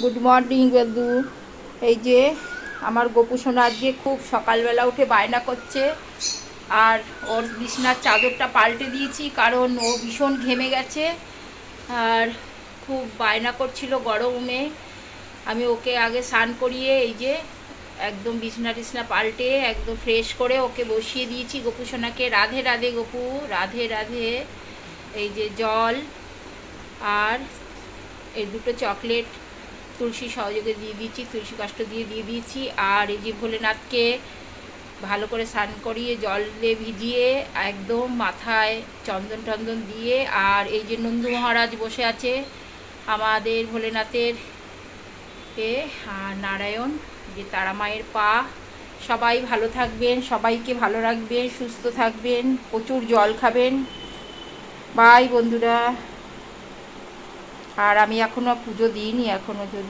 Good morning বন্ধু। এই যে আমার গোপু সোনা আজকে খুব সকালবেলা উঠে বায়না করছে, আর ওর বিছনার চাদরটা পাল্টে দিয়েছি কারণ ও ভীষণ ঘেমে গেছে আর খুব বায়না করছিল গরমে। আমি ওকে আগে স্নান করিয়ে এই যে একদম বিছনা টিছনা পাল্টে একদম ফ্রেশ করে ওকে বসিয়ে দিয়েছি গোপু সোনাকে। রাধে রাধে গোপু, রাধে রাধে। এই যে জল আর এই দুটো চকলেট তুলসী সহযোগে দিয়ে দিয়েছি, তুলসী কাষ্ঠ দিয়ে দিয়েছি। আর এই যে ভোলেনাথকে ভালো করে স্নান করিয়ে জল দিয়ে ভিজিয়ে একদম মাথায় চন্দন টন্দন দিয়ে, আর এই যে নন্দু মহারাজ বসে আছে আমাদের ভোলেনাথের আর নারায়ণ যে তারা মায়ের পা। সবাই ভালো থাকবেন, সবাইকে ভালো রাখবেন, সুস্থ থাকবেন, প্রচুর জল খাবেন। বাই বন্ধুরা। আর আমি এখনও পুজো দিইনি, এখনও যদি